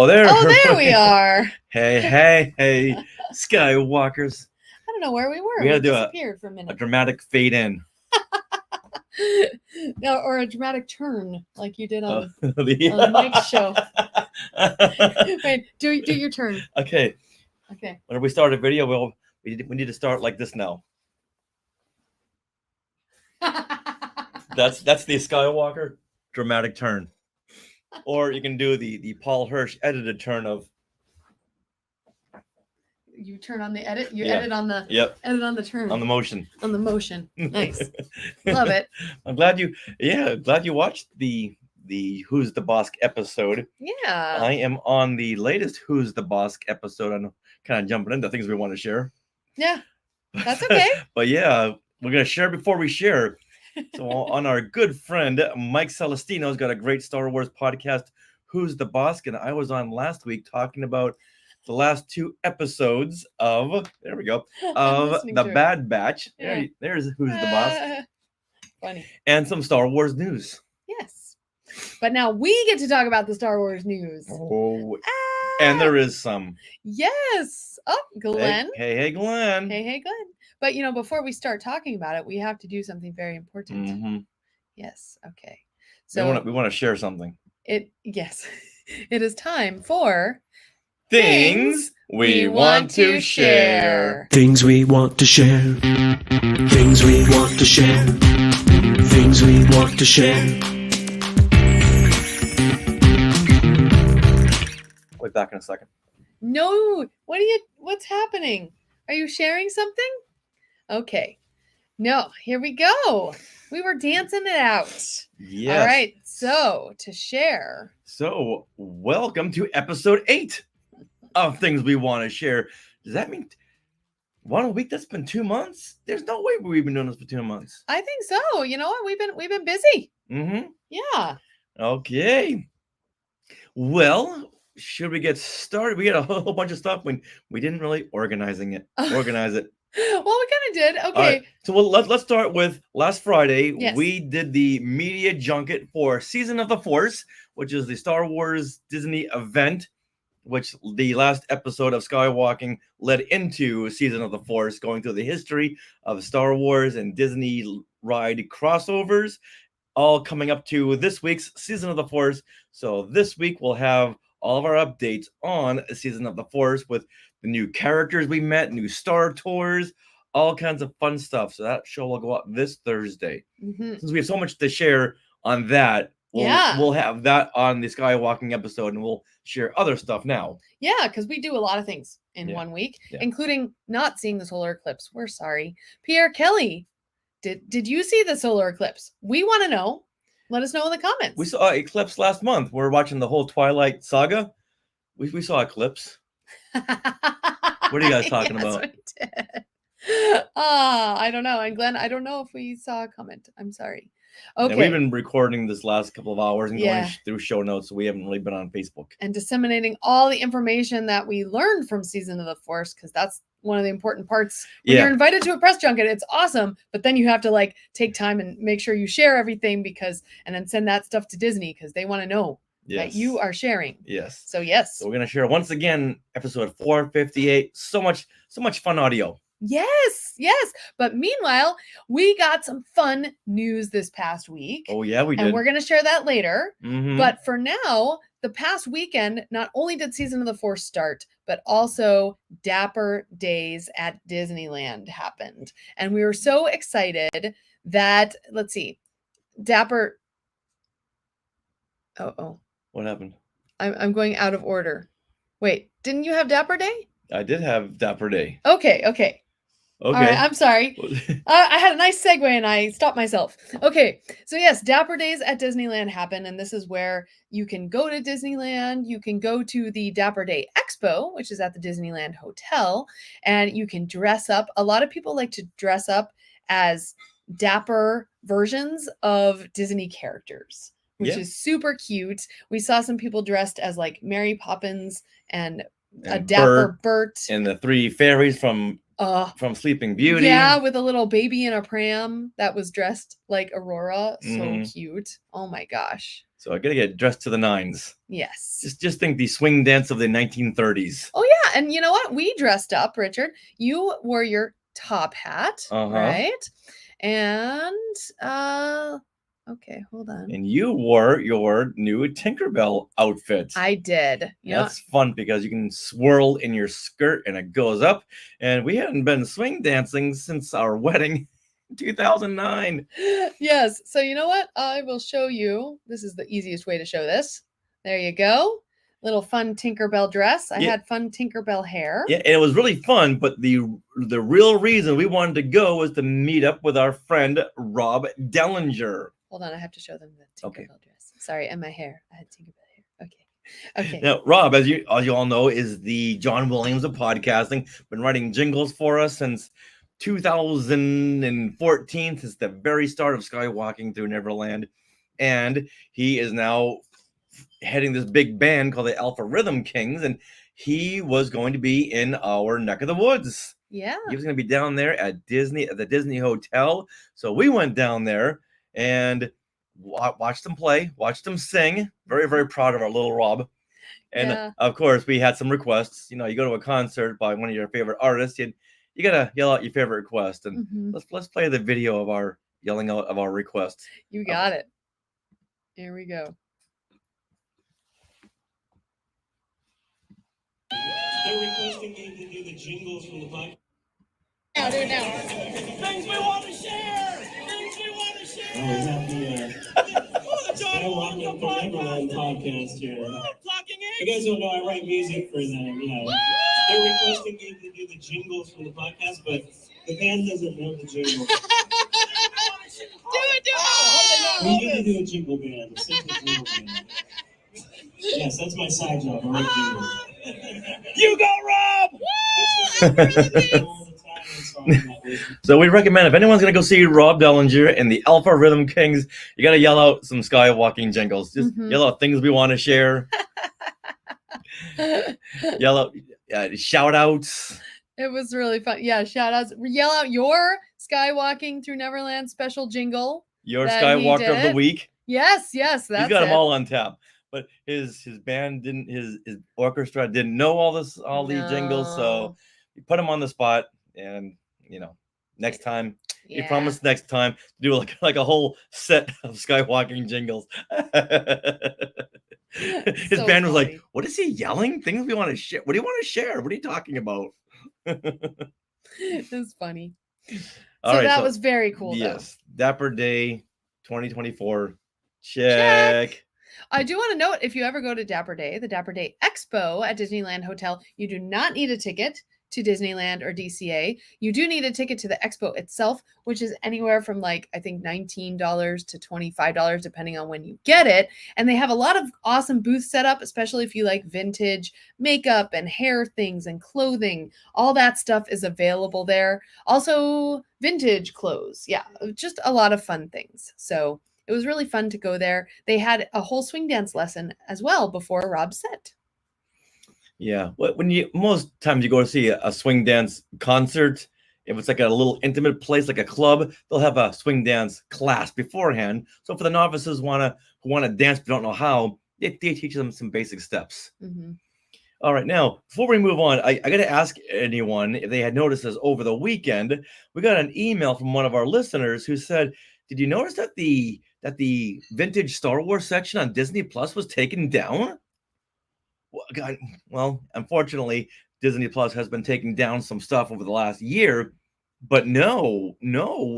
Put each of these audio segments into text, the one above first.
there. Oh, there we are. Hey, Skywalkers. I don't know where we were. We had to do disappeared for a A minute. dramatic fade in. No, or a dramatic turn, like you did on The Mike's show. Wait, do your turn. Okay. Okay. Whenever we start a video, we need to start like this now. That's the Skywalker dramatic turn. Or you can do the Paul Hirsch edited turn of. You turn on the edit. You edit on the. Yep. Edit on the turn. On the motion. On the motion. Nice. Love it. I'm glad you watched the Who's the Boss episode. Yeah. I am on the latest Who's the Boss episode. I'm kind of jumping into things we want to share. Yeah. That's okay. But yeah, we're gonna share before we share. So on our good friend Mike Celestino's got a great Star Wars podcast, Who's the Boss? And I was on last week talking about the last 2 episodes of the Bad Batch. Yeah. There's Who's the Boss. Funny. And some Star Wars news. Yes. But now we get to talk about the Star Wars news. Oh. And there is some. Yes. Oh, Glenn. Hey, Glenn. Hey, Glenn. But, before we start talking about it, we have to do something very important. Mm-hmm. Yes. Okay. So we want to share something. Yes. It is time for Things we want to share. Things we want to share. Things we want to share. Things we want to share. I'll be back in a second. No. What's happening? Are you sharing something? Okay. No, here we go. We were dancing it out. Yes. All right. So to share. So welcome to episode 8 of Things We Want to Share. Does that mean 1 week? That's been 2 months. There's no way we've been doing this for 2 months. I think so. You know what? We've been busy. Mm-hmm. Yeah. Okay. Well, should we get started? We got a whole bunch of stuff when we didn't really organize it. Well, we kind of did. Okay. Right. So let's start with last Friday. Yes. We did the media junket for Season of the Force, which is the Star Wars Disney event, which the last episode of Skywalking led into Season of the Force, going through the history of Star Wars and Disney ride crossovers, all coming up to this week's Season of the Force. So this week we'll have all of our updates on Season of the Force with the new characters we met, new Star Tours, all kinds of fun stuff. So that show will go up this Thursday. Mm-hmm. Since we have so much to share on that, we'll have that on the Skywalking episode, and we'll share other stuff now. Yeah, because we do a lot of things in 1 week, including not seeing the solar eclipse. We're sorry. Pierre Kelly, did you see the solar eclipse? We want to know. Let us know in the comments. We saw eclipse last month. We're watching the whole Twilight saga. We saw eclipse. What are you guys talking about? We did. I don't know. And Glenn, I don't know if we saw a comment. I'm sorry. Okay. Yeah, we've been recording this last couple of hours and going through show notes, so we haven't really been on Facebook. And disseminating all the information that we learned from Season of the Force, because that's one of the important parts. When you're invited to a press junket, it's awesome, but then you have to take time and make sure you share everything and then send that stuff to Disney because they want to know that you are sharing. Yes. So yes. So we're gonna share once again episode 458. So much fun audio. Yes. But meanwhile, we got some fun news this past week. Oh yeah, we did. And we're gonna share that later. Mm-hmm. But for now, the past weekend, not only did Season of the Force start, but also Dapper Days at Disneyland happened. And we were so excited that, let's see, Dapper. Oh. What happened? I'm going out of order. Wait, didn't you have Dapper Day? I did have Dapper Day. Okay. All right, I'm sorry. I had a nice segue and I stopped myself. Okay, so yes, Dapper Days at Disneyland happen, and this is where you can go to Disneyland. You can go to the Dapper Day Expo, which is at the Disneyland Hotel, and you can dress up. A lot of people like to dress up as dapper versions of Disney characters, which is super cute. We saw some people dressed as Mary Poppins and a Dapper Bert. And the 3 fairies from Sleeping Beauty. Yeah, with a little baby in a pram that was dressed like Aurora. So cute. Oh my gosh. So I gotta get dressed to the nines. Yes. Just think the swing dance of the 1930s. Oh yeah, and you know what? We dressed up, Richard. You wore your top hat, right? And okay, hold on. And you wore your new Tinkerbell outfit. I did. That's fun because you can swirl in your skirt and it goes up. And we hadn't been swing dancing since our wedding in 2009. Yes. So you know what? I will show you. This is the easiest way to show this. There you go. Little fun Tinkerbell dress. I had fun Tinkerbell hair. Yeah, and it was really fun, but the real reason we wanted to go was to meet up with our friend Rob Dellinger. Hold on, I have to show them the Tinkerbell dress. Sorry, and my hair. I had Tinkerbell hair. Okay. Now, Rob, as you all know, is the John Williams of podcasting. Been writing jingles for us since 2014, since the very start of Skywalking through Neverland. And he is now heading this big band called the Alpha Rhythm Kings, and he was going to be in our neck of the woods. Yeah. He was going to be down there at the Disney Hotel. So we went down there and watched them play, watched them sing. Very, very proud of our little Rob. And of course, we had some requests. You know, you go to a concert by one of your favorite artists, you gotta yell out your favorite request. And let's play the video of our yelling out of our requests. You got it. Here we go. They're requesting me to do the jingles from the podcast. Now, do it now. Things we want to share! Things we want to share! Oh, we have the Skywalking from Neverland podcast here. You guys don't know I write music for them. They're requesting me to do the jingles from the podcast, but the band doesn't know the jingles. Do it! We need to do a jingle band. A simple jingle band. Yes, that's my side job. I write jingles. You go, Rob! So we recommend if anyone's going to go see Rob Dellinger and the Alpha Rhythm Kings, you got to yell out some Skywalking jingles. Just yell out things we want to share. Yell out shout outs. It was really fun. Yeah, shout outs. Yell out your Skywalking through Neverland special jingle. Your Skywalker of the week. Yes, that's He's got them all on tap. But his band didn't, his orchestra didn't know all these jingles, so we put him on the spot. And next time, he promised next time to do like a whole set of Skywalking jingles. His band was like, "What is he yelling? Things we want to share? What do you want to share? What are you talking about?" It was funny. All right, that was very cool. Yes, Dapper Day 2024. Check. I do want to note, if you ever go to Dapper Day, the Dapper Day Expo at Disneyland Hotel, you do not need a ticket to Disneyland or DCA. You do need a ticket to the expo itself, which is anywhere from I think $19 to $25, depending on when you get it. And they have a lot of awesome booths set up, especially if you like vintage makeup and hair things and clothing. All that stuff is available there. Also, vintage clothes. Yeah, just a lot of fun things. So it was really fun to go there. They had a whole swing dance lesson as well before Rob's set. Yeah, most times you go to see a swing dance concert, if it's like a little intimate place, like a club, they'll have a swing dance class beforehand. So for the novices who want to dance but don't know how, they teach them some basic steps. All right, now before we move on, I got to ask anyone if they had noticed this over the weekend. We got an email from one of our listeners who said, "Did you notice that the vintage Star Wars section on Disney Plus was taken down?" Well, unfortunately, Disney Plus has been taking down some stuff over the last year, but no,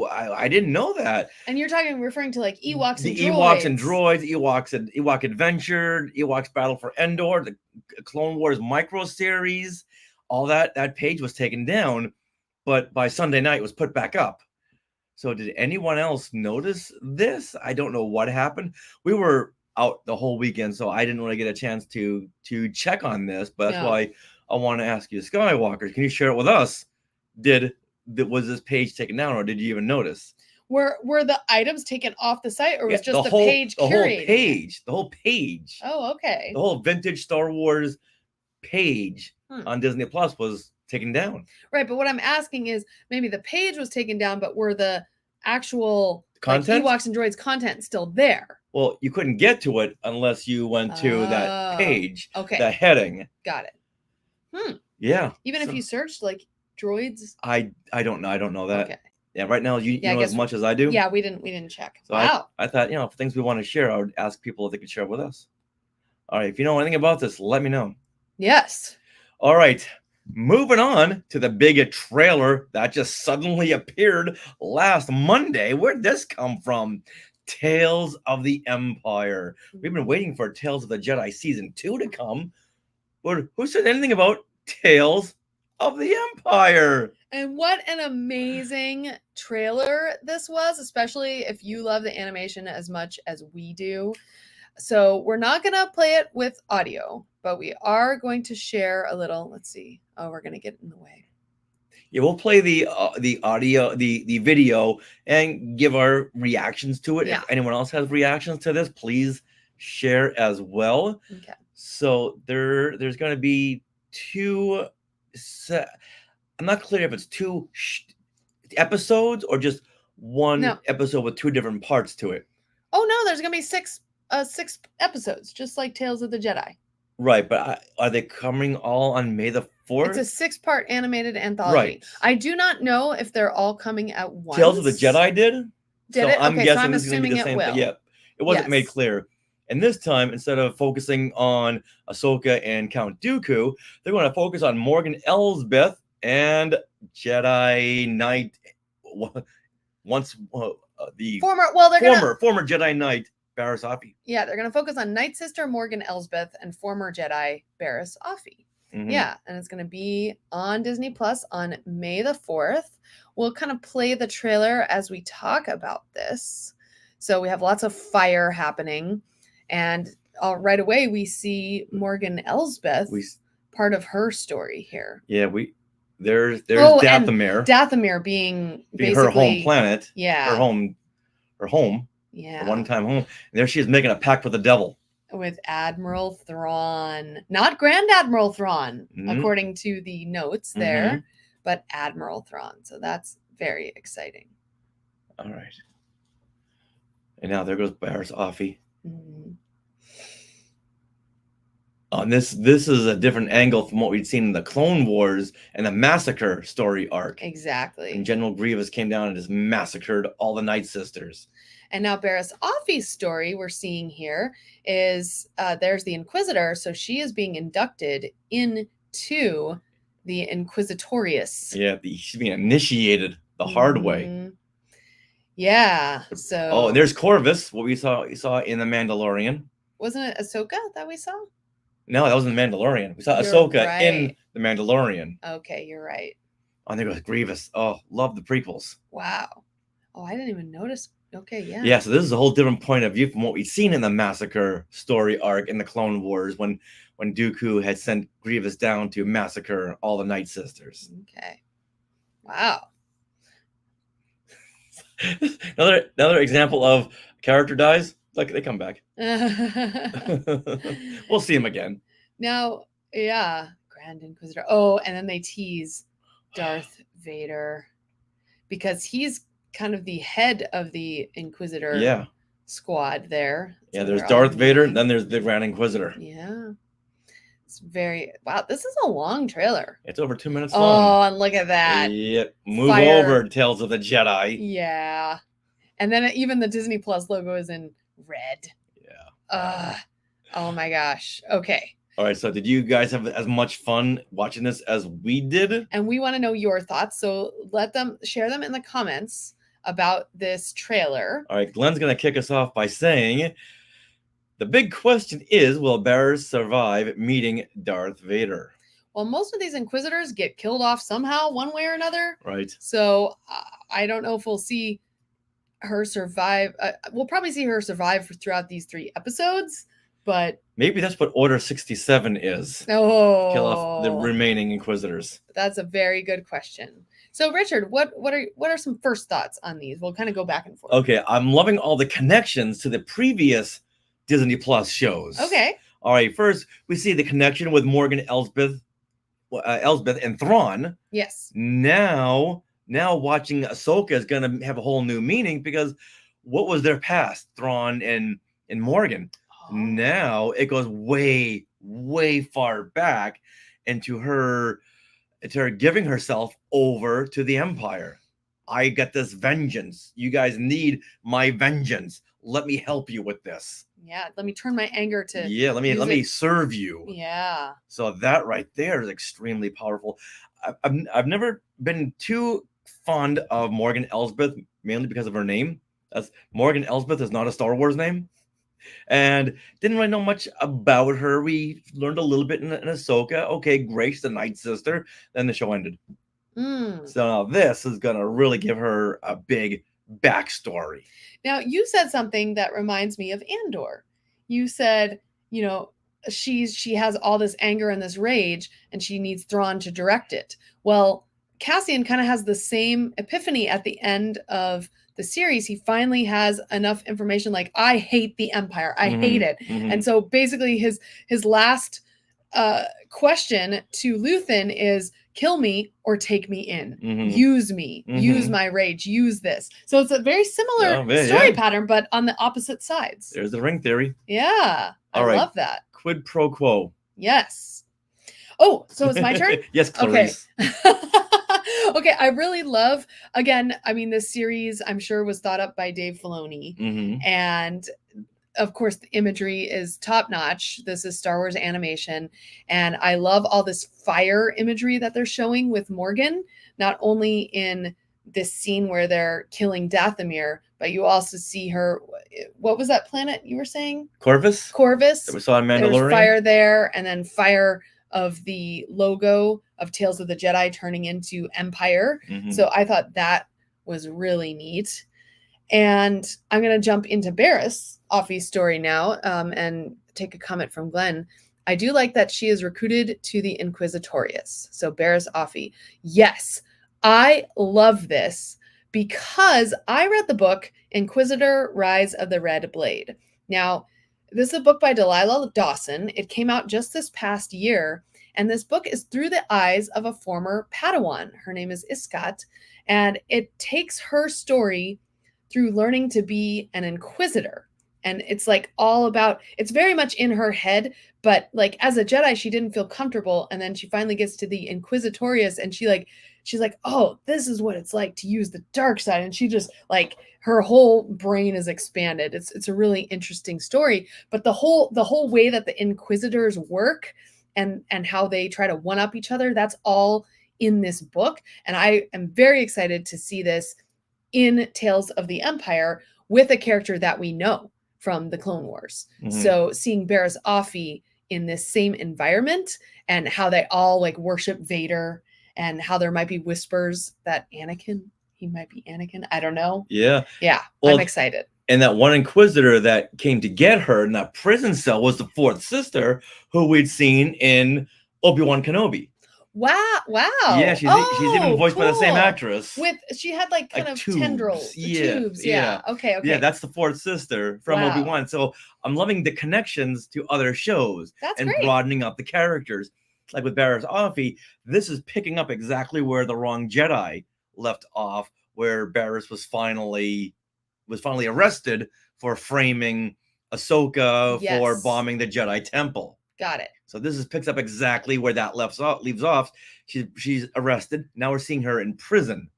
I didn't know that. And you're referring to like Ewoks and droids. Ewoks and droids, Ewoks and Ewok Adventure, Ewoks Battle for Endor, the Clone Wars micro series, all that page was taken down, but by Sunday night it was put back up. So did anyone else notice this? I don't know what happened. We were out the whole weekend, so I didn't really get a chance to check on this, but that's why I want to ask you, Skywalker, can you share it with us? Was this page taken down, or did you even notice? Were the items taken off the site, or was just the page curated? The whole page. Oh, okay. The whole vintage Star Wars page on Disney Plus was taken down. Right, but what I'm asking is maybe the page was taken down, but were the actual content, Ewoks and Droids content still there? Well, you couldn't get to it unless you went to that page, the heading. Got it. Yeah. Even if you searched like droids? I don't know. I don't know that. Okay. Yeah, right now you know as much as I do. Yeah, we didn't check. So wow. I thought, for things we want to share, I would ask people if they could share with us. All right, if you know anything about this, let me know. Yes. All right. Moving on to the big trailer that just suddenly appeared last Monday. Where'd this come from? Tales of the Empire. We've been waiting for Tales of the Jedi Season 2 to come. But who said anything about Tales of the Empire? And what an amazing trailer this was, especially if you love the animation as much as we do. So we're not going to play it with audio, but we are going to share a little. Let's see. Oh, we're going to get in the way. Yeah, we'll play the audio, the video, and give our reactions to it. Yeah. If anyone else has reactions to this, please share as well. Okay. So there's going to be two. I'm not clear if it's two episodes or just one episode with two different parts to it. Oh no, there's going to be six episodes, just like Tales of the Jedi. Right, but are they coming all on May the 4th? It's a 6-part animated anthology. Right. I do not know if they're all coming at once. Tales of the Jedi did? Did it? I'm guessing so I'm this assuming is going to be the same thing. Yeah, it wasn't made clear. And this time, instead of focusing on Ahsoka and Count Dooku, they're going to focus on Morgan Elsbeth and Jedi Knight. Once the former Jedi Knight Barriss Offee. Yeah, they're going to focus on Night Sister Morgan Elsbeth and former Jedi Barriss Offee. Mm-hmm. Yeah, and it's going to be on Disney Plus on May the 4th. We'll kind of play the trailer as we talk about this. So we have lots of fire happening, and right away we see Morgan Elsbeth, part of her story here. Yeah, there's Dathomir. Dathomir being basically her home planet. Yeah, her home. Yeah, a one-time home. And there she is making a pact with the devil. With Admiral Thrawn, not Grand Admiral Thrawn, according to the notes there, but Admiral Thrawn. So that's very exciting. All right. And now there goes Barriss Offee. Mm-hmm. And this is a different angle from what we'd seen in the Clone Wars and the Massacre story arc. Exactly. And General Grievous came down and just massacred all the Night Sisters. And now Barriss Offee's story we're seeing here is there's the Inquisitor. So she is being inducted into the Inquisitorius. Yeah, she's being initiated the hard way. Yeah. So. Oh, and there's Corvus, what we saw in The Mandalorian. Wasn't it Ahsoka that we saw? No, that was in The Mandalorian. We saw Ahsoka in The Mandalorian. Okay, you're right. Oh, and there goes Grievous. Oh, love the prequels. Wow. Oh, I didn't even notice. Okay, yeah. Yeah, so this is a whole different point of view from what we've seen in the Massacre story arc in the Clone Wars when Dooku had sent Grievous down to massacre all the Night Sisters. Okay. Wow. another example of a character dies, like they come back. We'll see him again. Now, yeah, Grand Inquisitor. Oh, and then they tease Darth Vader because he's kind of the head of the Inquisitor squad there. Yeah, there's Darth Vader, and then there's the Grand Inquisitor. Yeah. It's wow, this is a long trailer. It's over 2 minutes long. Oh, and look at that. Yep. Move over, Tales of the Jedi. Yeah. And then even the Disney Plus logo is in red. Yeah. Oh my gosh. Okay. All right. So did you guys have as much fun watching this as we did? And we want to know your thoughts. So share them in the comments about this trailer. All right. Glenn's going to kick us off by saying, the big question is, will Barriss survive meeting Darth Vader? Well, most of these Inquisitors get killed off somehow, one way or another. Right. So I don't know if we'll see her survive. We'll probably see her survive throughout these 3 episodes, but maybe that's what Order 67 is. Oh, kill off the remaining Inquisitors. That's a very good question. So, Richard, what are some first thoughts on these? We'll kind of go back and forth. Okay, I'm loving all the connections to the previous Disney Plus shows. Okay. All right, first we see the connection with Morgan Elsbeth, and Thrawn. Yes. Now watching Ahsoka is gonna have a whole new meaning because what was their past, Thrawn and Morgan? Oh. Now it goes way, way far back into her giving herself over to the Empire. I got this vengeance. You guys need my vengeance. Let me help you with this. Yeah, let me turn my anger to let me serve you. Yeah. So that right there is extremely powerful. I've never been too fond of Morgan Elsbeth, mainly because of her name. That's Morgan Elsbeth is not a Star Wars name, and didn't really know much about her. We learned a little bit in Ahsoka. Okay, great, she's the Night Sister. Then the show ended. So now this is gonna really give her a big backstory. Now you said something that reminds me of Andor. You said, you know, she has all this anger and this rage, and she needs Thrawn to direct it. Well, Cassian kind of has the same epiphany at the end of the series. He finally has enough information, like, I hate the Empire. I hate it. And so basically his last question to Luthen is, kill me or take me in. Use me. Use my rage. Use this. So it's a very similar story pattern, but on the opposite sides. There's the ring theory. Yeah. I love that. Quid pro quo. Yes. Oh, so it's my turn? Yes, Clarice. Okay. Okay, I really love, again, I mean, this series, I'm sure, was thought up by Dave Filoni. And of course, the imagery is top notch. This is Star Wars animation. And I love all this fire imagery that they're showing with Morgan, not only in this scene where they're killing Dathomir, but you also see her. What was that planet you were saying? Corvus. That we saw in Mandalorian. There's fire there, and then fire of the logo of Tales of the Jedi turning into Empire. So I thought that was really neat. And I'm going to jump into Barriss Offee's story now and take a comment from Glenn. I do like that she is recruited to the Inquisitorius. So Barriss Offee. Yes, I love this because I read the book Inquisitor Rise of the Red Blade. Now, this is a book by Delilah Dawson. It came out just this past year. And this book is through the eyes of a former Padawan. Her name is Iskat. And it takes her story through learning to be an Inquisitor. And it's like all about, it's very much in her head, but like as a Jedi, she didn't feel comfortable. And then she finally gets to the Inquisitorius and she's like, oh, this is what it's like to use the dark side. And she just like, her whole brain is expanded. It's a really interesting story, but the whole way that the Inquisitors work and how they try to one up each other, that's all in this book. And I am very excited to see this in Tales of the Empire with a character that we know from the Clone Wars. So seeing Barriss Offee in this same environment and how they all like worship Vader and how there might be whispers that he might be Anakin. I don't know. Yeah. Well, I'm excited. And that one Inquisitor that came to get her in that prison cell was the fourth sister who we'd seen in Obi-Wan Kenobi. Wow. Yeah, she's even voiced by the same actress. She had like kind of tubes. Tendrils. Tubes. Yeah. Okay. Yeah, that's the fourth sister from Obi-Wan. So I'm loving the connections to other shows and great. Broadening up the characters. Like with Barriss Offee, this is picking up exactly where The Wrong Jedi left off, where Barriss was finally arrested for framing Ahsoka for bombing the Jedi Temple. Got it. So this picks up exactly where that leaves off. She's arrested. Now we're seeing her in prison.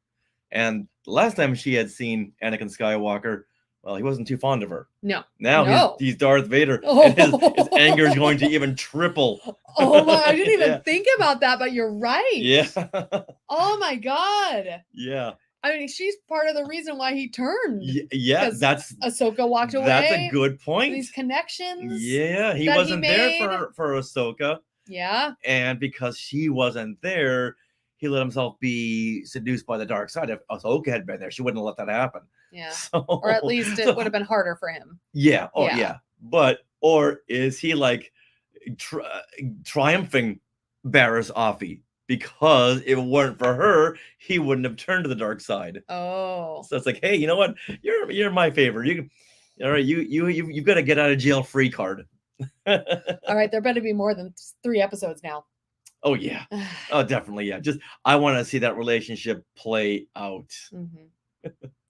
And the last time she had seen Anakin Skywalker, well, he wasn't too fond of her. No. Now he's Darth Vader, and his anger is going to even triple. Oh my! I didn't even think about that, but you're right. Yeah. Oh my God. Yeah. I mean, she's part of the reason why he turned. Yeah, that's Ahsoka walked away. That's a good point. These connections. Yeah, he wasn't there for Ahsoka. Yeah. And because she wasn't there, he let himself be seduced by the dark side. If Ahsoka had been there, she wouldn't have let that happen. Yeah. Or at least it would have been harder for him. Yeah. Oh, yeah. Or is he like triumphing Barriss Offee? Because if it weren't for her, he wouldn't have turned to the dark side. Oh. So it's like, hey, you know what? You're my favorite. You've got to get out of jail free card. All right, there better be more than 3 episodes now. Oh yeah. Oh, definitely. Yeah. Just I want to see that relationship play out.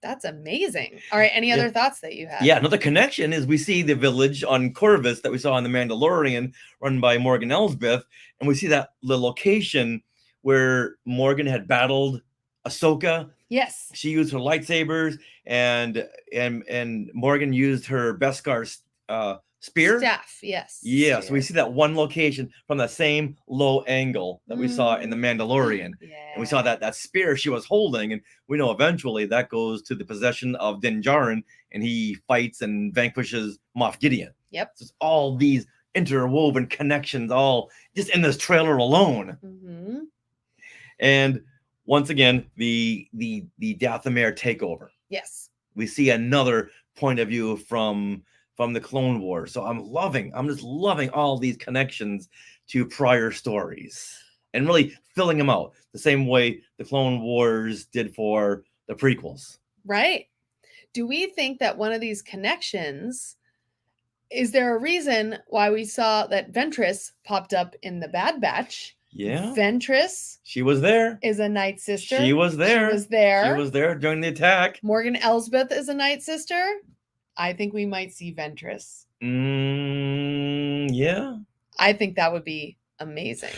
That's amazing. All right. Any other thoughts that you have? Yeah. Another connection is we see the village on Corvus that we saw in The Mandalorian, run by Morgan Elsbeth, and we see that the location where Morgan had battled Ahsoka. Yes. She used her lightsabers, and Morgan used her Beskar spear. Staff. Yes. Yeah. So we see that one location from the same low angle that we saw in The Mandalorian. Yeah. And we saw that spear she was holding, and we know eventually that goes to the possession of Din Djarin, and he fights and vanquishes Moff Gideon. Yep. So it's all these interwoven connections, all just in this trailer alone. And once again, the Dathomir takeover. Yes. We see another point of view from the Clone Wars. So I'm just loving all these connections to prior stories and really filling them out the same way the Clone Wars did for the prequels. Right. Do we think that one of these connections, is there a reason why we saw that Ventress popped up in the Bad Batch? Yeah. Ventress. She was there. Is a Night Sister. She was there. She was there. She was there during the attack. Morgan Elsbeth is a Night Sister. I think we might see Ventress. Yeah. I think that would be amazing.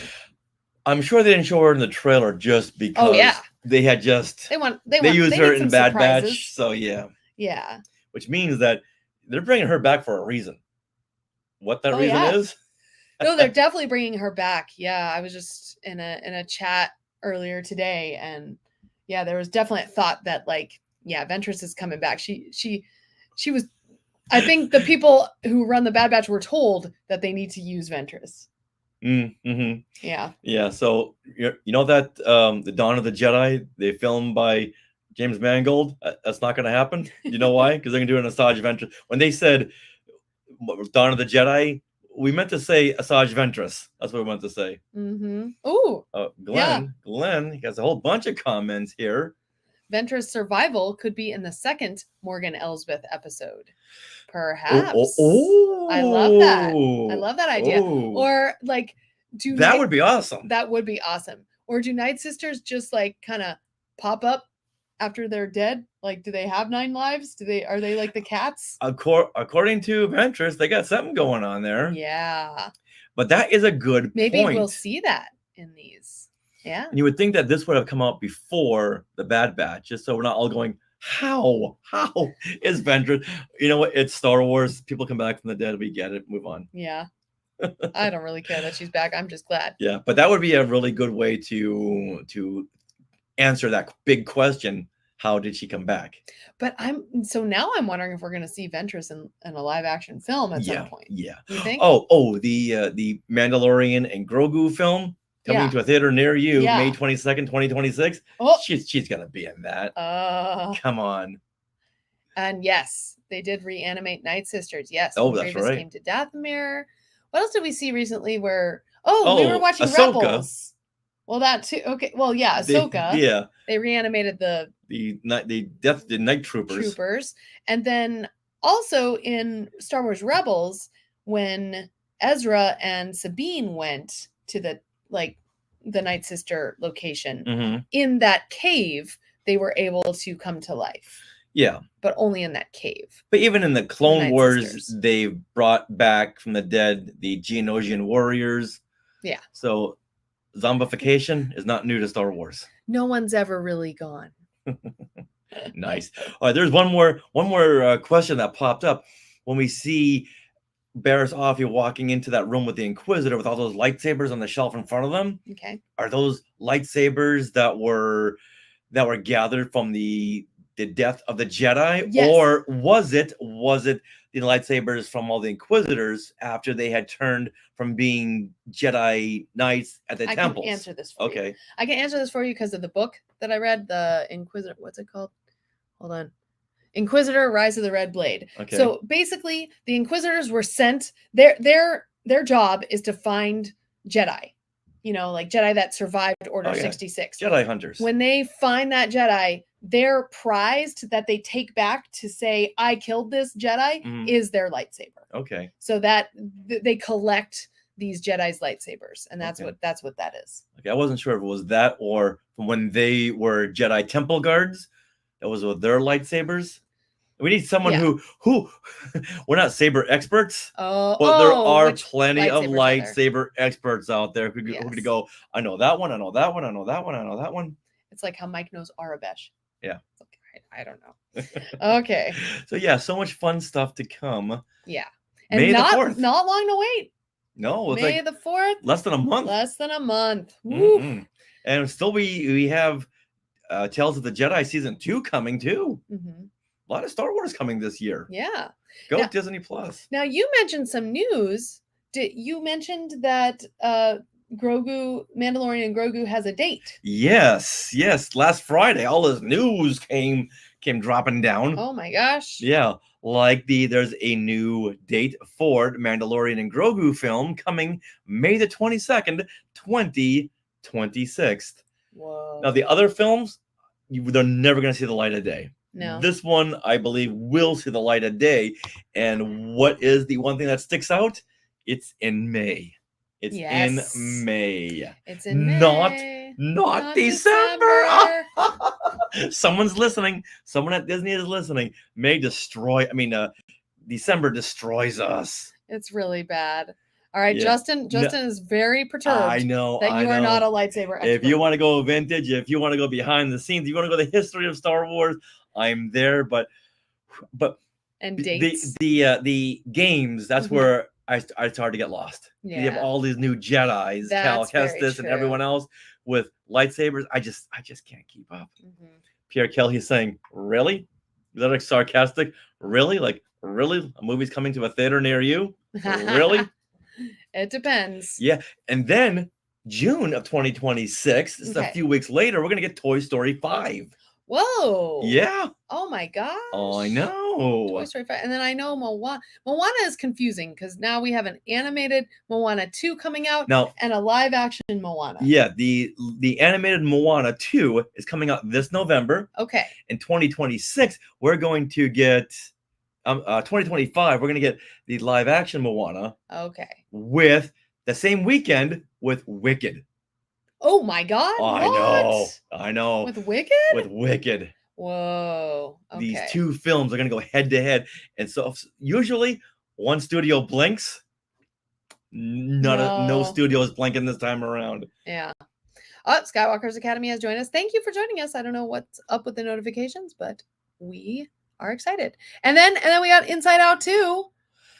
I'm sure they didn't show her in the trailer just because they had just they used her in Bad Batch. So yeah. Yeah. Which means that they're bringing her back for a reason. What that reason is? No, they're definitely bringing her back. Yeah, I was just in a chat earlier today, and yeah, there was definitely a thought that Ventress is coming back. She was. I think the people who run the Bad Batch were told that they need to use Ventress. Yeah. Yeah. So you know that the Dawn of the Jedi, they filmed by James Mangold. That's not going to happen. You know why? Because they're going to do an Asajj Ventress. When they said Dawn of the Jedi, we meant to say Asajj Ventress. That's what we meant to say. Ooh. Glenn, he has a whole bunch of comments here. Ventress survival could be in the second Morgan Elsbeth episode. Perhaps. I love that. I love that idea. Or that would be awesome. That would be awesome. Or do Night Sisters just kind of pop up after they're dead? Do they have 9 lives? Are they like the cats? According to Ventress, they got something going on there. Yeah. But that is a good point. Maybe we'll see that in these. Yeah. And you would think that this would have come out before the Bad Batch, just so we're not all going, how is Ventress? You know what? It's Star Wars. People come back from the dead. We get it. Move on. Yeah. I don't really care that she's back. I'm just glad. Yeah. But that would be a really good way to answer that big question. How did she come back? But now I'm wondering if we're going to see Ventress in a live action film at some point. Yeah. You think? The Mandalorian and Grogu film coming to a theater near you, May 22nd, 2026. Oh, she's going to be in that. Come on. And yes, they did reanimate Night Sisters. Yes. Oh, that's right. Came to Dathomir. What else did we see recently? We were watching Ahsoka. Rebels. Well, that too. Okay. Well, yeah, Ahsoka. They reanimated the night troopers. And then also in Star Wars Rebels, when Ezra and Sabine went to the Night Sister location, in that cave, they were able to come to life. Yeah. But only in that cave. But even in the Clone Wars, they brought back from the dead the Geonosian warriors. Yeah. So zombification is not new to Star Wars. No one's ever really gone. Nice. All right, there's one more question that popped up when we see Barriss Offee walking into that room with the Inquisitor with all those lightsabers on the shelf in front of them. Okay. Are those lightsabers that were gathered from the death of the Jedi? Yes. Or was it the lightsabers from all the Inquisitors after they had turned from being Jedi Knights at the temples? I can answer this for you. I can answer this for you because of the book that I read, the Inquisitor. What's it called? Hold on. Inquisitor: Rise of the Red Blade. Okay. So basically, the Inquisitors were sent. Their job is to find Jedi. Jedi that survived Order 66. Jedi hunters. When they find that Jedi, their prize that they take back to say, I killed this Jedi, is their lightsaber. Okay. So that they collect these Jedi's lightsabers, and that's what that is. Okay, I wasn't sure if it was that or when they were Jedi Temple guards, that was with their lightsabers. We need someone who we're not saber experts, but there are plenty of lightsaber experts out there who could go, I know that one, I know that one, I know that one, I know that one. It's like how Mike knows Arabesh. Yeah. I don't know. Okay. So yeah, so much fun stuff to come. Yeah. And May the 4th. Not long to wait. No, it's May the 4th. Less than a month. Less than a month. Woo. And still we have Tales of the Jedi Season 2 coming too. A lot of Star Wars coming this year. Yeah. Go Disney Plus. Now you mentioned some news. You mentioned that Mandalorian Grogu has a date. Yes. Last Friday, all this news came dropping down. Oh my gosh. Yeah. Like there's a new date for Mandalorian and Grogu film coming May the 22nd, 2026. Whoa. Now the other films, they're never going to see the light of day. No. This one, I believe, will see the light of day. And what is the one thing that sticks out? It's in May. It's in May. It's in May. Not December. Someone's listening. Someone at Disney is listening. December destroys us. It's really bad. All right, yeah. Justin is very perturbed. I know that you are not a lightsaber expert. If you want to go vintage, if you want to go behind the scenes, you want to go the history of Star Wars, I'm there. But and dates. The games, that's where it's hard to get lost. Yeah. You have all these new Jedis, Cal Kestis, and everyone else with lightsabers. I just can't keep up. Pierre Kelly's saying, "Really? Is that like sarcastic? Really? Like really? A movie's coming to a theater near you? Really?" It depends. Yeah, and then June of 2026, this is a few weeks later, we're gonna get Toy Story 5. Whoa. Yeah. Oh my gosh. Oh, I know. Toy Story 5. And then I know Moana. Moana is confusing because now we have an animated Moana 2 coming out and a live action Moana. Yeah, the animated Moana 2 is coming out this November. Okay. In 2026, we're going to get 2025, we're going to get the live action Moana. Okay. With the same weekend with Wicked. Oh my God. I know. With Wicked? With Wicked. Whoa. Okay. These two films are going to go head to head. And so usually one studio blinks. No studio is blinking this time around. Yeah. Skywalker's Academy has joined us. Thank you for joining us. I don't know what's up with the notifications, but we are excited. And then we got Inside Out 2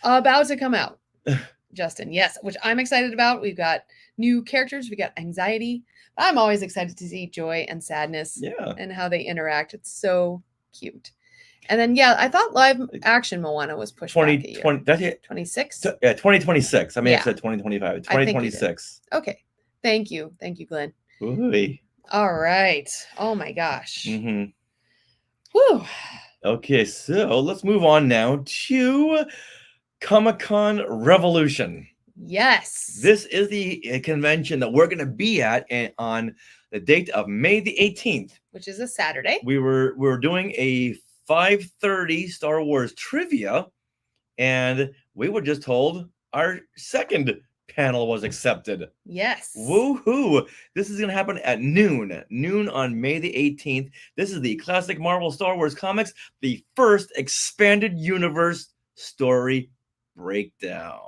about to come out. Justin, yes, which I'm excited about. We've got new characters. We got anxiety. I'm always excited to see joy and sadness and how they interact. It's so cute. And then, I thought live action Moana was pushed back a year. 26? Yeah, 2026. I mean, I said 2025. 2026. Okay. Thank you. Thank you, Glenn. Ooh. All right. Oh, my gosh. Woo. Okay, so let's move on now to Comic-Con Revolution. Yes. This is the convention that we're going to be at on the date of May the 18th. Which is a Saturday. We were doing a 5:30 Star Wars trivia, and we were just told our second panel was accepted. Yes. Woohoo! This is going to happen at noon on May the 18th. This is the classic Marvel Star Wars comics, the first expanded universe story breakdown.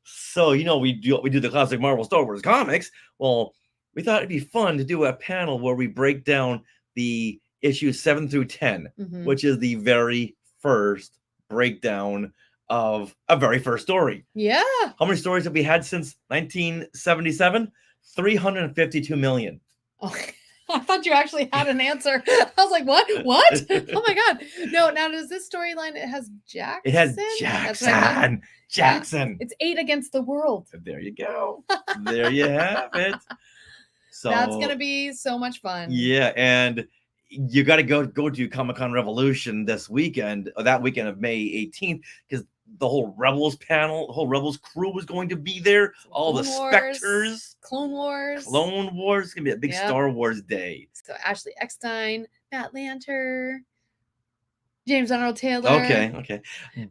So, we do the classic Marvel Star Wars comics. Well, we thought it'd be fun to do a panel where we break down the issues 7 through 10, which is the very first breakdown of a very first story. Yeah. How many stories have we had since 1977? 352 million. Oh, I thought you actually had an answer. I was like, what? Oh my God. No, now does this storyline, it has Jackson? It has Jackson. It's 8 against the world. There you go. There you have it. So that's going to be so much fun. Yeah, and you got to go to Comic-Con Revolution this weekend, or that weekend of May 18th, because the whole Rebels panel, the whole Rebels crew was going to be there. All the Spectres. Clone Wars. Clone Wars. It's going to be a big Star Wars day. So Ashley Eckstein, Matt Lanter, James Arnold Taylor. Okay.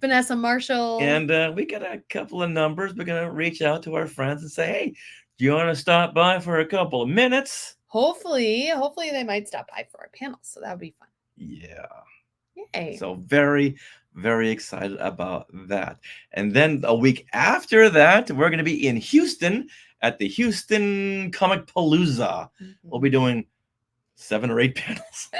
Vanessa Marshall. And we got a couple of numbers. We're going to reach out to our friends and say, hey, do you want to stop by for a couple of minutes? Hopefully they might stop by for our panel. So that would be fun. Yeah. Yay. So very, very excited about that. And then a week after that, we're going to be in Houston at the Houston Comic Palooza. We'll be doing 7 or 8 panels.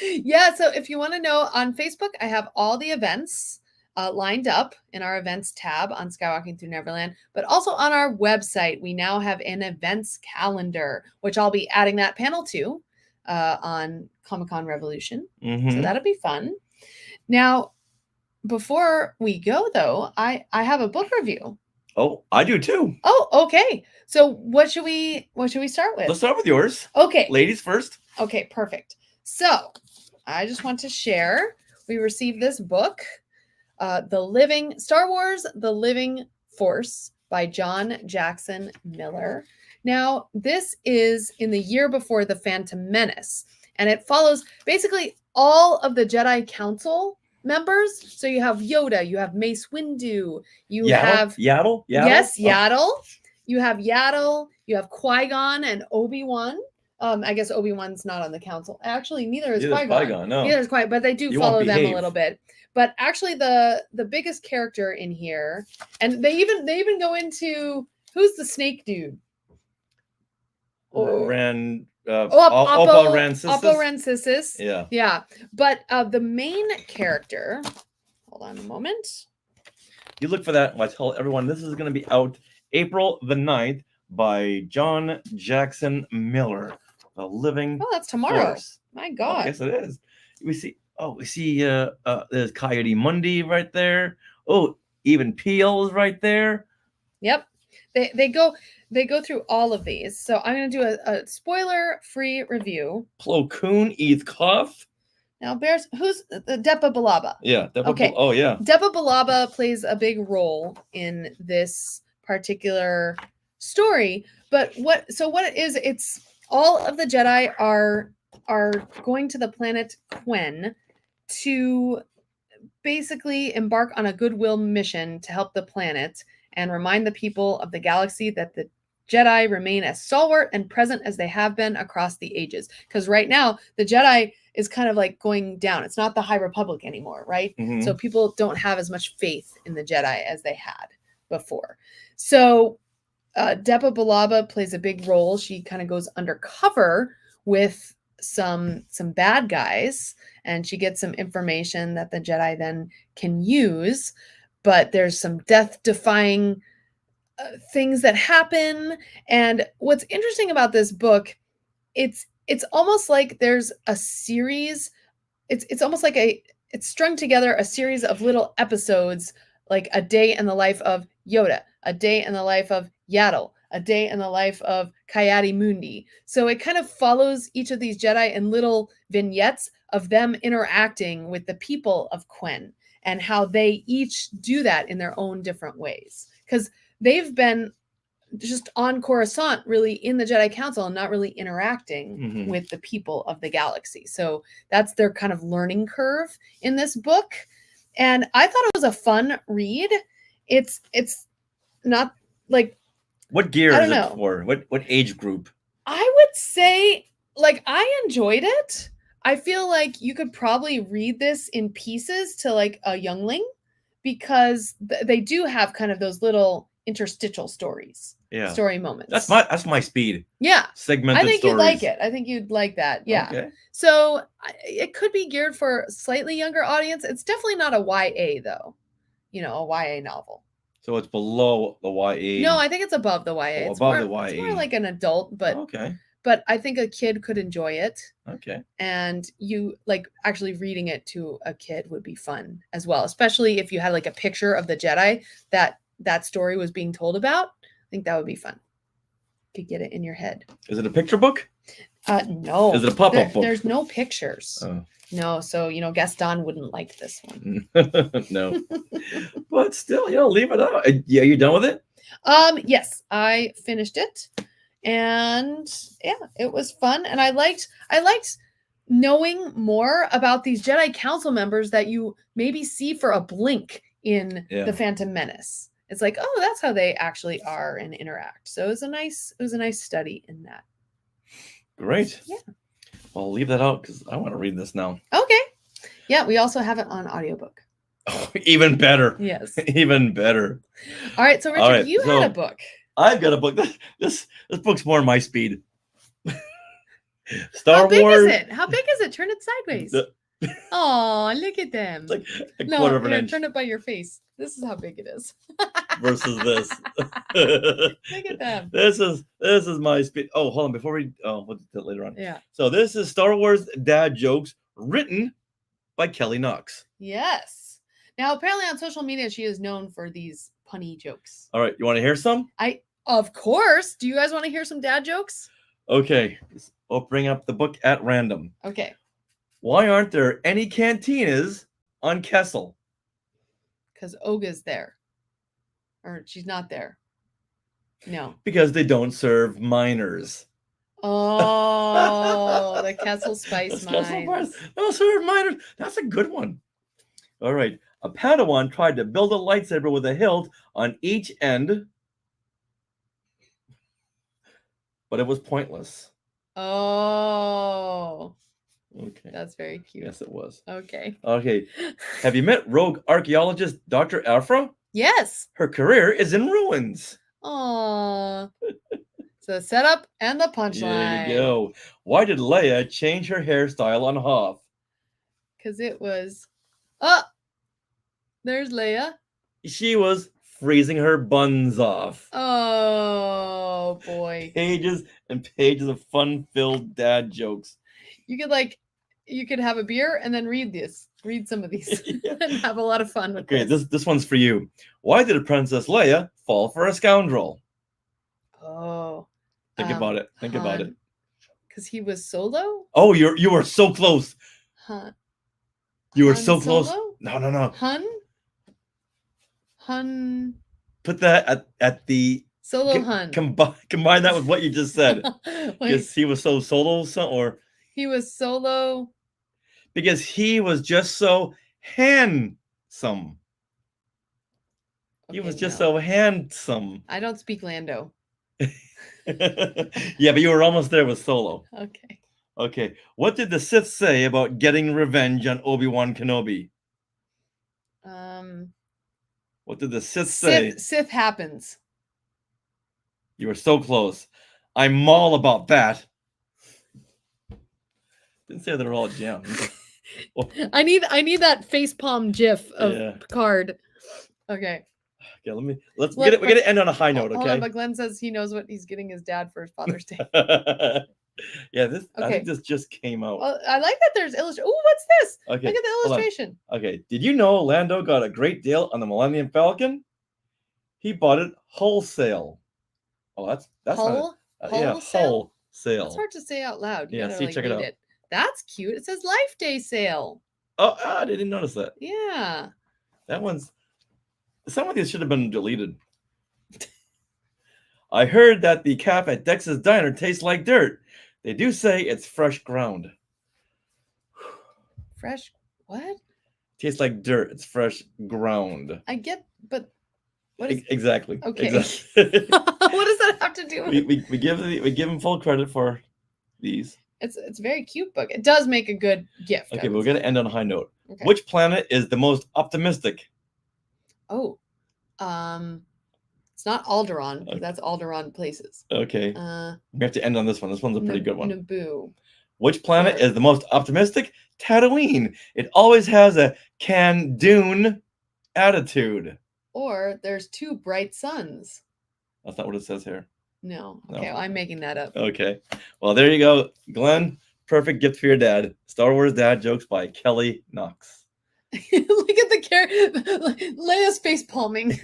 Yeah, so if you want to know, on Facebook, I have all the events lined up in our events tab on Skywalking Through Neverland, but also on our website, we now have an events calendar, which I'll be adding that panel to on Comic-Con Revolution. So that'll be fun. Now, before we go, though, I have a book review. Oh, I do too. Oh, okay. So what should we start with? Let's start with yours. Okay. Ladies first. Okay, perfect. So I just want to share. We received this book, Star Wars: The Living Force by John Jackson Miller. Now, this is in the year before The Phantom Menace, and it follows basically all of the Jedi Council members. So you have Yoda, you have Mace Windu, you have Yaddle. Yes, Yaddle. You have Yaddle, you have Qui-Gon and Obi-Wan. I guess Obi-Wan's not on the council. Actually, neither is Qui-Gon. No. Neither is Qui-Gon, but they do follow them a little bit. But actually, the biggest character in here, and they even go into who's the snake dude? Oppo Rancisis. Yeah. But the main character, hold on a moment. You look for that. I tell everyone this is going to be out April the 9th by John Jackson Miller. The Living Oh, that's tomorrow. Force. My God. Yes, it is. We see there's Coyote Mundi right there. Oh, even Peel is right there. Yep. They go through all of these. So I'm going to do a spoiler-free review. Plo Koon, Eth Koth. Now, who's Dapper Balaba? Yeah. Okay. Oh, yeah. Dapper Balaba plays a big role in this particular story. But what it is, it's all of the Jedi are going to the planet Quen to basically embark on a goodwill mission to help the planet and remind the people of the galaxy that the Jedi remain as stalwart and present as they have been across the ages. Because right now, the Jedi is kind of like going down. It's not the High Republic anymore, right? So people don't have as much faith in the Jedi as they had before. So Dapper Balaba plays a big role. She kind of goes undercover with some bad guys, and she gets some information that the Jedi then can use. But there's some death-defying things that happen. And what's interesting about this book, it's almost like there's a series. It's almost like it's strung together a series of little episodes, like a day in the life of Yoda, a day in the life of Yaddle, a day in the life of Coyote Mundi. So it kind of follows each of these Jedi in little vignettes of them interacting with the people of Quen and how they each do that in their own different ways. Because they've been just on Coruscant, really in the Jedi Council and not really interacting with the people of the galaxy. So that's their kind of learning curve in this book. And I thought it was a fun read. It's not like... What gear is it for? What age group? I would say, like, I enjoyed it. I feel like you could probably read this in pieces to like a youngling because they do have kind of those little interstitial stories, story moments. That's my speed. Yeah, segmented. I think stories. You'd like it. I think you'd like that. Yeah. Okay. So it could be geared for a slightly younger audience. It's definitely not a YA though. A YA novel. So it's below the YA. No, I think it's above the YA. It's above the YA. It's more like an adult, but okay. But I think a kid could enjoy it. Okay. And you like actually reading it to a kid would be fun as well, especially if you had like a picture of the Jedi that story was being told about. I think that would be fun. You could get it in your head. Is it a picture book? No. Is it a pop-up book? There's no pictures. Oh. No, so Gaston wouldn't like this one. No. But still, leave it out. Yeah, you done with it? Yes, I finished it. And yeah, it was fun. And I liked knowing more about these Jedi Council members that you maybe see for a blink in The Phantom Menace. It's like, oh, that's how they actually are and interact. So it was a nice study in that. Great. Yeah. Well, I'll leave that out because I want to read this now. Okay. Yeah, we also have it on audiobook. Oh, even better. Yes. Even better. All right. So Richard, you had a book. I've got a book. This book's more my speed. Star How big Wars. is it? How big is it? Turn it sideways. Oh, look at them. It's like a quarter of an inch. Turn it by your face. This is how big it is. Versus this. Look at them. This is my speed. Oh, hold on. Before we'll do that later on. Yeah. So this is Star Wars dad jokes written by Kelly Knox. Yes. Now, apparently on social media, she is known for these punny jokes. All right. You want to hear some? Of course. Do you guys want to hear some dad jokes? Okay. I'll bring up the book at random. Okay. Why aren't there any cantinas on Kessel? Because Oga's there. Or she's not there. No. Because they don't serve minors. Oh, the Kessel Spice Mines. They'll serve minors. That's a good one. All right. A Padawan tried to build a lightsaber with a hilt on each end, but it was pointless. Oh. Okay. That's very cute. Yes, it was. Okay. Okay. Have you met rogue archaeologist Dr. Afra? Yes. Her career is in ruins. Aww. So the setup and the punchline. There you go. Why did Leia change her hairstyle on Hoth? Because it was... Oh! There's Leia. She was freezing her buns off. Oh, boy. Pages and pages of fun-filled dad jokes. You could have a beer and then read some of these and have a lot of fun with this one's for you. Why did Princess Leia fall for a scoundrel? Oh. Think about it. Think about it. Because he was Solo? Oh, you were so close. Han. You were so close. Solo? No. Hun. Put that at the Solo Hun. Combine that with what you just said. Because he was so solo, or he was solo. Because he was just so handsome. He was just so handsome. I don't speak Lando. Yeah, but you were almost there with Solo. Okay. What did the Sith say about getting revenge on Obi-Wan Kenobi? What did the Sith say? Sith happens. You were so close. I'm all about that. Didn't say they're all jammed. I need that facepalm gif of Picard. Okay. Okay, we gotta end on a high note, okay? Hold on, but Glenn says he knows what he's getting his dad for his Father's Day. Yeah, I think this just came out. Well, I like that there's illustration. Oh, what's this? Okay, look at the illustration. Okay, did you know Lando got a great deal on the Millennium Falcon? He bought it wholesale. Oh, that's wholesale. Wholesale. It's hard to say out loud. You gotta, check it out. That's cute. It says Life Day sale. Oh, I didn't notice that. Yeah. Some of these should have been deleted. I heard that the calf at Dex's Diner tastes like dirt. They do say it's fresh ground. Fresh what? Tastes like dirt. It's fresh ground. I get, but what is exactly? Okay. Exactly. What does that have to do with we give him full credit for these. It's a very cute book. It does make a good gift. Okay, but we're gonna end on a high note. Okay. Which planet is the most optimistic? Oh, it's not Alderaan. Okay. That's Alderaan places. Okay. We have to end on this one. This one's a pretty good one. Naboo. Which planet is the most optimistic? Tatooine. It always has a can-do attitude. Or there's two bright suns. That's not what it says here. No. Okay, well, I'm making that up. Okay. Well, there you go. Glenn, perfect gift for your dad. Star Wars dad jokes by Kelly Knox. Look at the Leia's face palming.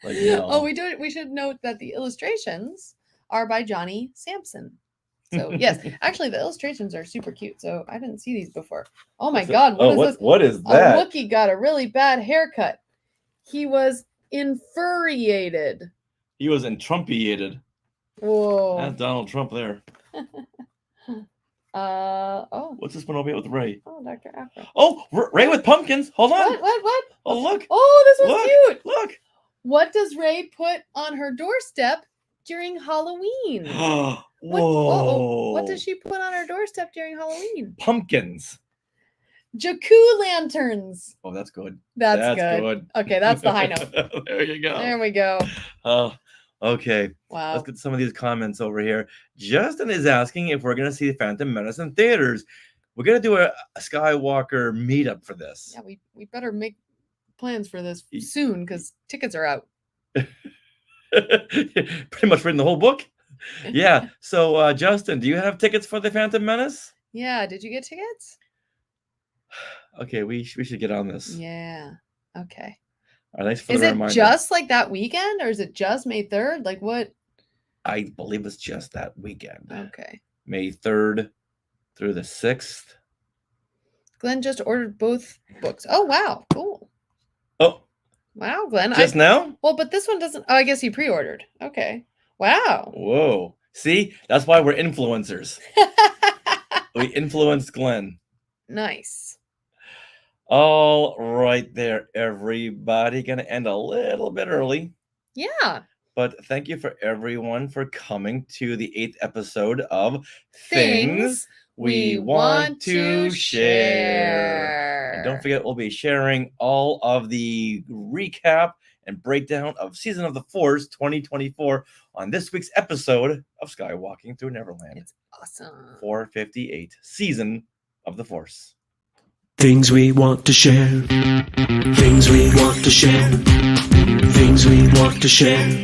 No. Oh, we should note that the illustrations are by Johnny Sampson. So yes, actually the illustrations are super cute. So I didn't see these before. Oh my God, what is this? What is A that? Wookiee got a really bad haircut. He was infuriated. He was entrumpiated. Whoa. That's Donald Trump there. Oh. What's this one over here with Ray? Oh, Dr. Afro. Oh, Ray with pumpkins. Hold on. What? Oh, look. Oh, this one's cute. Look. What does Ray put on her doorstep during Halloween? Whoa. What does she put on her doorstep during Halloween? Pumpkins. Jakku lanterns. Oh, that's good. That's good. Okay, that's the high note. There you go. There we go. Oh, okay. Wow. Let's get some of these comments over here. Justin is asking if we're going to see the Phantom Menace in theaters. We're going to do a Skywalker meetup for this. Yeah, we better make plans for this soon because tickets are out. Pretty much reading the whole book. Yeah. So, Justin, do you have tickets for the Phantom Menace? Yeah. Did you get tickets? Okay, we should get on this. Yeah. Okay. All right, thanks for is the it reminder. just like that weekend, or is it just May 3rd? Like what? I believe it's just that weekend. Okay. May 3rd through the 6th. Glenn just ordered both books. Oh wow, cool. Oh. Wow, Glenn. Just now? Well, but this one doesn't. Oh, I guess he pre-ordered. Okay. Wow. Whoa. See, that's why we're influencers. We influenced Glenn. Nice. All right there, everybody. Gonna end a little bit early. Yeah. But thank you for everyone for coming to the 8th episode of Things We Want to Share. And don't forget, we'll be sharing all of the recap and breakdown of Season of the Force 2024 on this week's episode of Skywalking Through Neverland. It's awesome. 458, Season of the Force. Things we want to share. Things we want to share. Things we want to share.